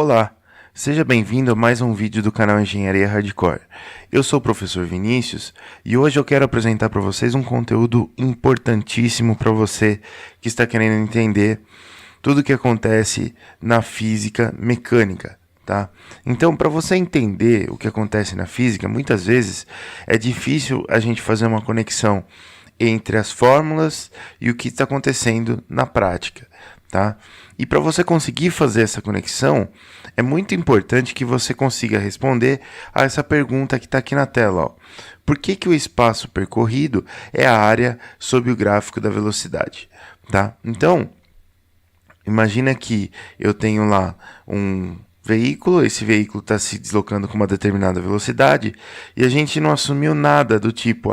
Olá, seja bem-vindo a mais um vídeo do canal Engenharia Hardcore. Eu sou o professor Vinícius e hoje eu quero apresentar para vocês um conteúdo importantíssimo para você que está querendo entender tudo o que acontece na física mecânica, tá? Então, para você entender o que acontece na física, muitas vezes é difícil a gente fazer uma conexão entre as fórmulas e o que está acontecendo na prática, tá? E para você conseguir fazer essa conexão, é muito importante que você consiga responder a essa pergunta que está aqui na tela, ó. Por que o espaço percorrido é a área sob o gráfico da velocidade, tá? Então, imagina que eu tenho lá um veículo, esse veículo está se deslocando com uma determinada velocidade e a gente não assumiu nada do tipo,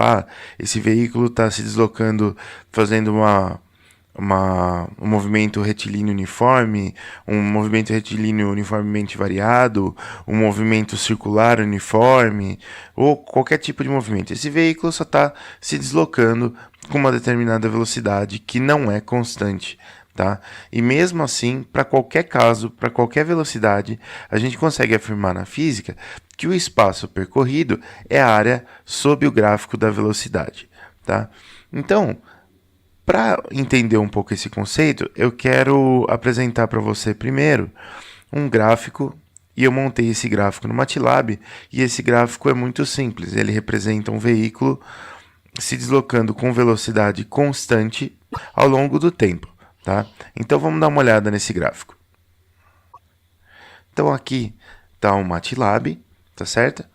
esse veículo está se deslocando fazendo um movimento retilíneo uniforme, um movimento retilíneo uniformemente variado, um movimento circular uniforme, ou qualquer tipo de movimento. Esse veículo só está se deslocando com uma determinada velocidade que não é constante. Tá? E mesmo assim, para qualquer caso, para qualquer velocidade, a gente consegue afirmar na física que o espaço percorrido é a área sob o gráfico da velocidade. Tá? Então, para entender um pouco esse conceito, eu quero apresentar para você primeiro um gráfico, e eu montei esse gráfico no MATLAB, e esse gráfico é muito simples, ele representa um veículo se deslocando com velocidade constante ao longo do tempo. Tá? Então vamos dar uma olhada nesse gráfico. Então aqui está o MATLAB, tá certo?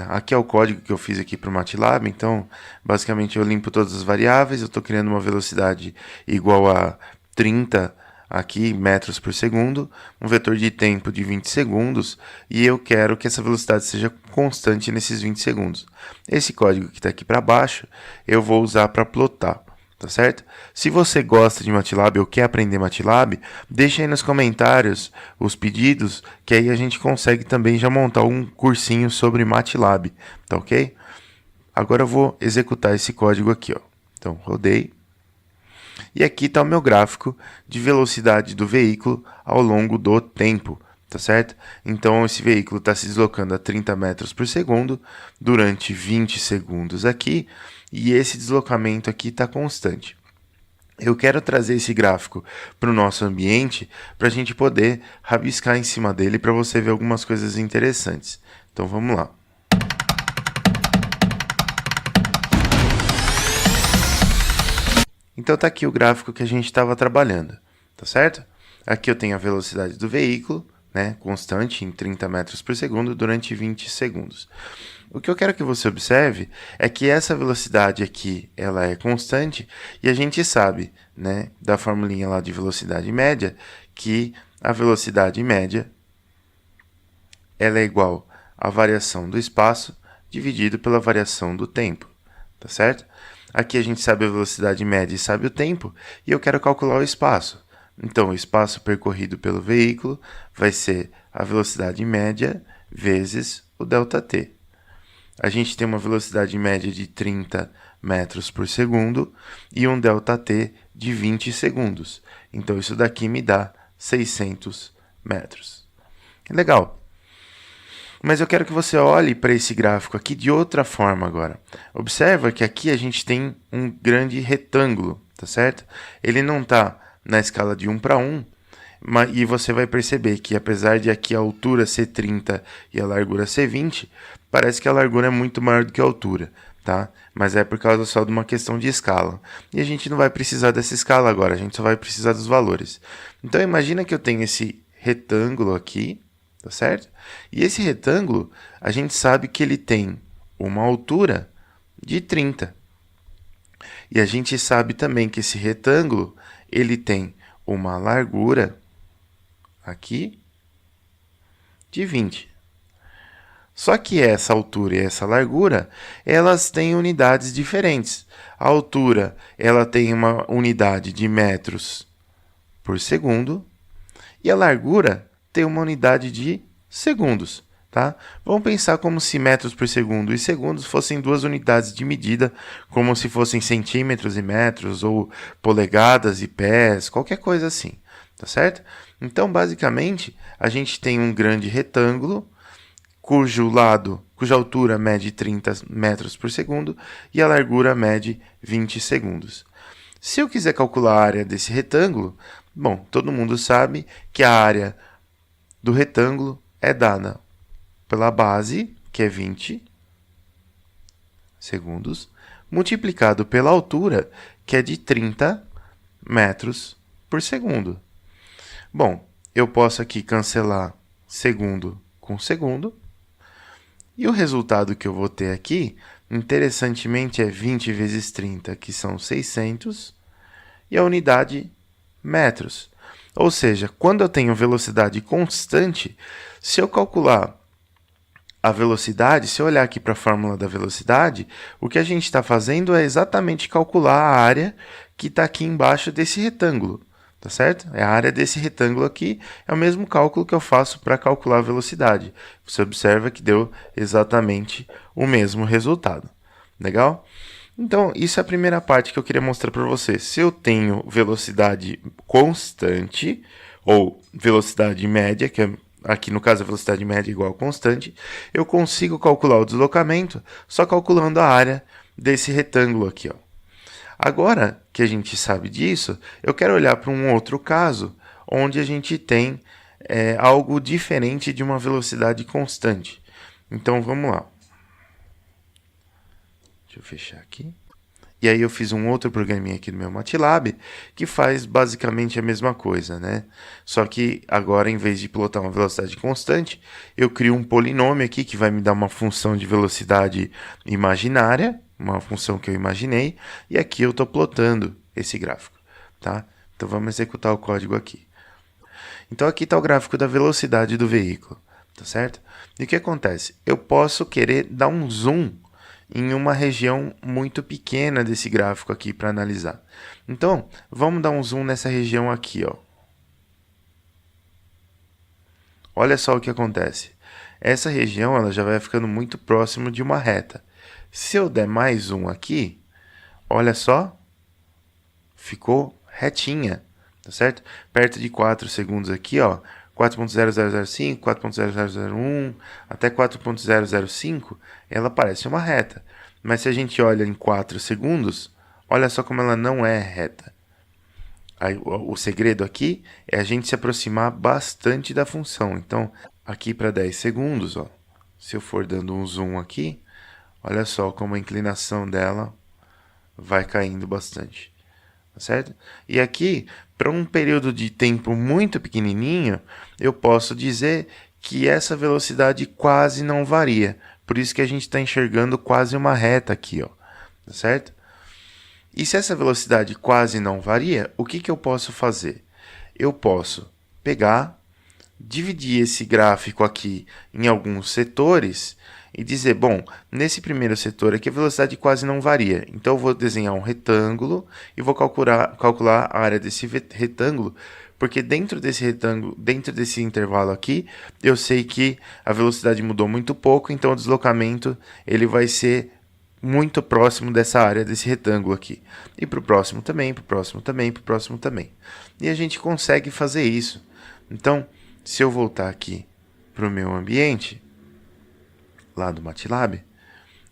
Aqui é o código que eu fiz aqui para o MATLAB, então basicamente eu limpo todas as variáveis, eu estou criando uma velocidade igual a 30 aqui, metros por segundo, um vetor de tempo de 20 segundos, e eu quero que essa velocidade seja constante nesses 20 segundos. Esse código que está aqui para baixo, eu vou usar para plotar. Tá certo? Se você gosta de MATLAB ou quer aprender MATLAB, deixa aí nos comentários os pedidos, que aí a gente consegue também já montar um cursinho sobre MATLAB, tá ok? Agora eu vou executar esse código aqui, ó. Então, rodei. E aqui está o meu gráfico de velocidade do veículo ao longo do tempo, tá certo? Então, esse veículo está se deslocando a 30 metros por segundo durante 20 segundos aqui, e esse deslocamento aqui está constante. Eu quero trazer esse gráfico para o nosso ambiente para a gente poder rabiscar em cima dele para você ver algumas coisas interessantes. Então vamos lá. Então está aqui o gráfico que a gente estava trabalhando, tá certo? Aqui eu tenho a velocidade do veículo, né, constante em 30 metros por segundo durante 20 segundos. O que eu quero que você observe é que essa velocidade aqui ela é constante e a gente sabe, né, da formulinha lá de velocidade média, que a velocidade média ela é igual à variação do espaço dividido pela variação do tempo, tá certo? Aqui a gente sabe a velocidade média e sabe o tempo, e eu quero calcular o espaço. Então, o espaço percorrido pelo veículo vai ser a velocidade média vezes o ΔT. A gente tem uma velocidade média de 30 metros por segundo e um ΔT de 20 segundos. Então, isso daqui me dá 600 metros. Legal. Mas eu quero que você olhe para esse gráfico aqui de outra forma agora. Observa que aqui a gente tem um grande retângulo, tá certo? Ele não está na escala de 1 para 1, e você vai perceber que apesar de aqui a altura ser 30 e a largura ser 20, parece que a largura é muito maior do que a altura, tá? Mas é por causa só de uma questão de escala. E a gente não vai precisar dessa escala agora, a gente só vai precisar dos valores. Então imagina que eu tenho esse retângulo aqui, tá certo? E esse retângulo, a gente sabe que ele tem uma altura de 30. E a gente sabe também que esse retângulo, ele tem uma largura aqui de 20. Só que essa altura e essa largura, elas têm unidades diferentes. A altura, ela tem uma unidade de metros por segundo e a largura tem uma unidade de segundos, tá? Vamos pensar como se metros por segundo e segundos fossem duas unidades de medida, como se fossem centímetros e metros ou polegadas e pés, qualquer coisa assim, tá certo? Então, basicamente, a gente tem um grande retângulo cuja altura mede 30 metros por segundo e a largura mede 20 segundos. Se eu quiser calcular a área desse retângulo, bom, todo mundo sabe que a área do retângulo é dada pela base, que é 20 segundos, multiplicado pela altura, que é de 30 metros por segundo. Bom, eu posso aqui cancelar segundo com segundo, e o resultado que eu vou ter aqui, interessantemente, é 20 vezes 30, que são 600, e a unidade metros. Ou seja, quando eu tenho velocidade constante, se eu calcular a velocidade, se eu olhar aqui para a fórmula da velocidade, o que a gente está fazendo é exatamente calcular a área que está aqui embaixo desse retângulo. Tá certo? É a área desse retângulo aqui, é o mesmo cálculo que eu faço para calcular a velocidade. Você observa que deu exatamente o mesmo resultado. Legal? Então, isso é a primeira parte que eu queria mostrar para você. Se eu tenho velocidade constante, ou velocidade média, que é, aqui no caso a velocidade média é igual a constante, eu consigo calcular o deslocamento só calculando a área desse retângulo aqui, ó. Agora que a gente sabe disso, eu quero olhar para um outro caso onde a gente tem algo diferente de uma velocidade constante. Então vamos lá. Deixa eu fechar aqui. E aí eu fiz um outro programinha aqui no meu MATLAB que faz basicamente a mesma coisa, né? Só que agora, em vez de pilotar uma velocidade constante, eu crio um polinômio aqui que vai me dar uma função de velocidade imaginária, uma função que eu imaginei, e aqui eu estou plotando esse gráfico, tá? Então vamos executar o código aqui. Então aqui está o gráfico da velocidade do veículo, tá certo? E o que acontece? Eu posso querer dar um zoom em uma região muito pequena desse gráfico aqui para analisar. Então, vamos dar um zoom nessa região aqui, ó. Olha só o que acontece. Essa região ela já vai ficando muito próximo de uma reta. Se eu der mais um aqui, olha só, ficou retinha, tá certo? Perto de 4 segundos aqui, ó, 4.0005, 4.0001, até 4.005, ela parece uma reta. Mas se a gente olha em 4 segundos, olha só como ela não é reta. Aí, o segredo aqui é a gente se aproximar bastante da função. Então, aqui para 10 segundos, ó, se eu for dando um zoom aqui, olha só como a inclinação dela vai caindo bastante, tá certo? E aqui, para um período de tempo muito pequenininho, eu posso dizer que essa velocidade quase não varia. Por isso que a gente está enxergando quase uma reta aqui, ó, tá certo? E se essa velocidade quase não varia, o que eu posso fazer? Eu posso pegar, dividir esse gráfico aqui em alguns setores e dizer, bom, nesse primeiro setor aqui a velocidade quase não varia. Então eu vou desenhar um retângulo e vou calcular a área desse retângulo, porque dentro desse retângulo, dentro desse intervalo aqui, eu sei que a velocidade mudou muito pouco, então o deslocamento ele vai ser muito próximo dessa área desse retângulo aqui. E para o próximo também, para o próximo também, para o próximo também. E a gente consegue fazer isso. Então, se eu voltar aqui para o meu ambiente, lá do MATLAB,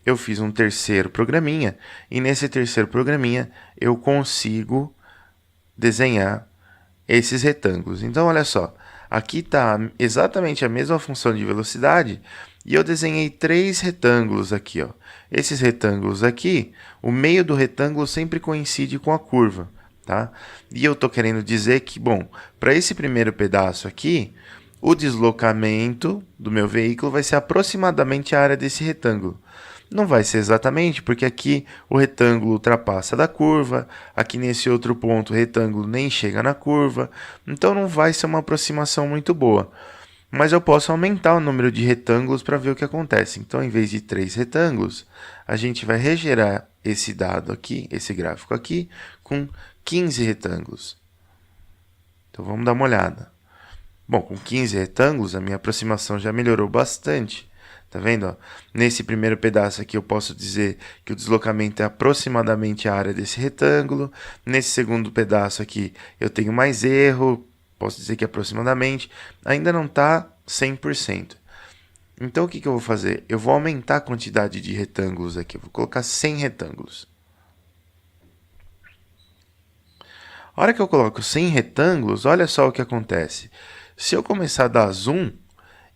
eu fiz um terceiro programinha, e nesse terceiro programinha eu consigo desenhar esses retângulos. Então, olha só, aqui está exatamente a mesma função de velocidade, e eu desenhei 3 retângulos aqui, ó. Esses retângulos aqui, o meio do retângulo sempre coincide com a curva, tá? E eu estou querendo dizer que, bom, para esse primeiro pedaço aqui, o deslocamento do meu veículo vai ser aproximadamente a área desse retângulo. Não vai ser exatamente, porque aqui o retângulo ultrapassa da curva, aqui nesse outro ponto o retângulo nem chega na curva, então não vai ser uma aproximação muito boa. Mas eu posso aumentar o número de retângulos para ver o que acontece. Então, em vez de 3 retângulos, a gente vai regerar esse dado aqui, esse gráfico aqui, com 15 retângulos. Então, vamos dar uma olhada. Bom, com 15 retângulos, a minha aproximação já melhorou bastante. Tá vendo? Ó? Nesse primeiro pedaço aqui, eu posso dizer que o deslocamento é aproximadamente a área desse retângulo. Nesse segundo pedaço aqui, eu tenho mais erro. posso dizer que aproximadamente, ainda não está 100%. Então o que eu vou fazer? Eu vou aumentar a quantidade de retângulos aqui, eu vou colocar 100 retângulos. A hora que eu coloco 100 retângulos, olha só o que acontece. Se eu começar a dar zoom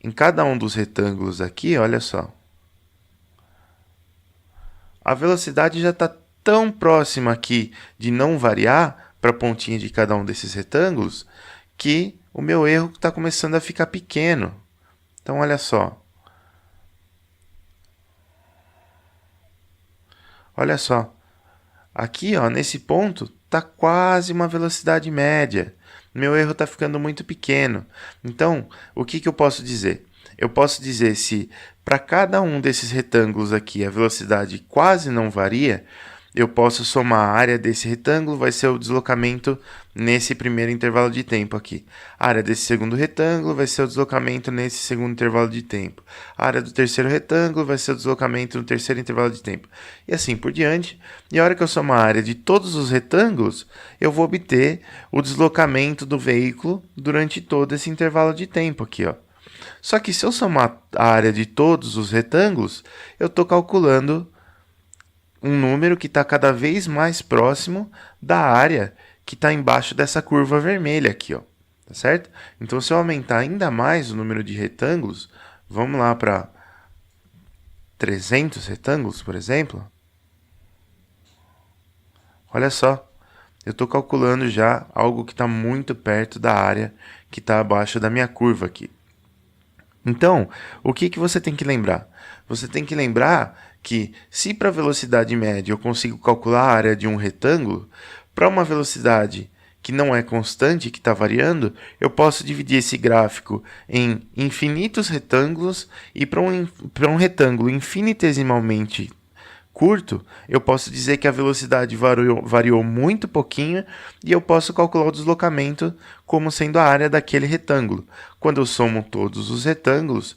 em cada um dos retângulos aqui, olha só. A velocidade já está tão próxima aqui de não variar para a pontinha de cada um desses retângulos que o meu erro está começando a ficar pequeno. Então, olha só. Olha só. Aqui, ó, nesse ponto, está quase uma velocidade média. Meu erro está ficando muito pequeno. Então, o que eu posso dizer? Eu posso dizer se para cada um desses retângulos aqui a velocidade quase não varia, eu posso somar a área desse retângulo, vai ser o deslocamento nesse primeiro intervalo de tempo aqui. A área desse segundo retângulo vai ser o deslocamento nesse segundo intervalo de tempo. A área do terceiro retângulo vai ser o deslocamento no terceiro intervalo de tempo. E assim por diante. E a hora que eu somar a área de todos os retângulos, eu vou obter o deslocamento do veículo durante todo esse intervalo de tempo aqui, ó. Só que se eu somar a área de todos os retângulos, eu estou calculando um número que está cada vez mais próximo da área que está embaixo dessa curva vermelha aqui, ó, tá certo? Então, se eu aumentar ainda mais o número de retângulos, vamos lá para 300 retângulos, por exemplo. Olha só, eu estou calculando já algo que está muito perto da área que está abaixo da minha curva aqui. Então, o que você tem que lembrar? Você tem que lembrar que se para a velocidade média eu consigo calcular a área de um retângulo, para uma velocidade que não é constante, que está variando, eu posso dividir esse gráfico em infinitos retângulos e para um retângulo infinitesimalmente curto, eu posso dizer que a velocidade variou muito pouquinho e eu posso calcular o deslocamento como sendo a área daquele retângulo. Quando eu somo todos os retângulos,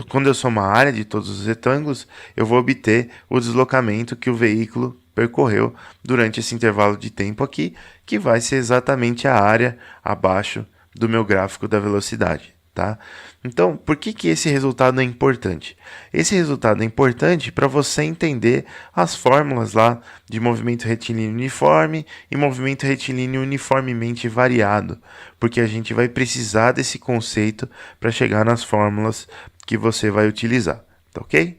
quando eu somo a área de todos os retângulos, eu vou obter o deslocamento que o veículo percorreu durante esse intervalo de tempo aqui, que vai ser exatamente a área abaixo do meu gráfico da velocidade. Tá? Então, por que esse resultado é importante? Esse resultado é importante para você entender as fórmulas lá de movimento retilíneo uniforme e movimento retilíneo uniformemente variado, porque a gente vai precisar desse conceito para chegar nas fórmulas que você vai utilizar, tá ok?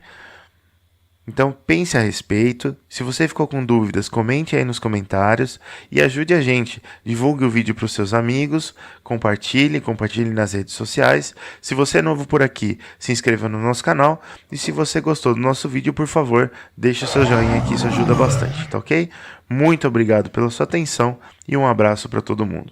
Então pense a respeito, se você ficou com dúvidas, comente aí nos comentários e ajude a gente, divulgue o vídeo para os seus amigos, compartilhe nas redes sociais. Se você é novo por aqui, se inscreva no nosso canal e se você gostou do nosso vídeo, por favor, deixe o seu joinha aqui, isso ajuda bastante, tá ok? Muito obrigado pela sua atenção e um abraço para todo mundo.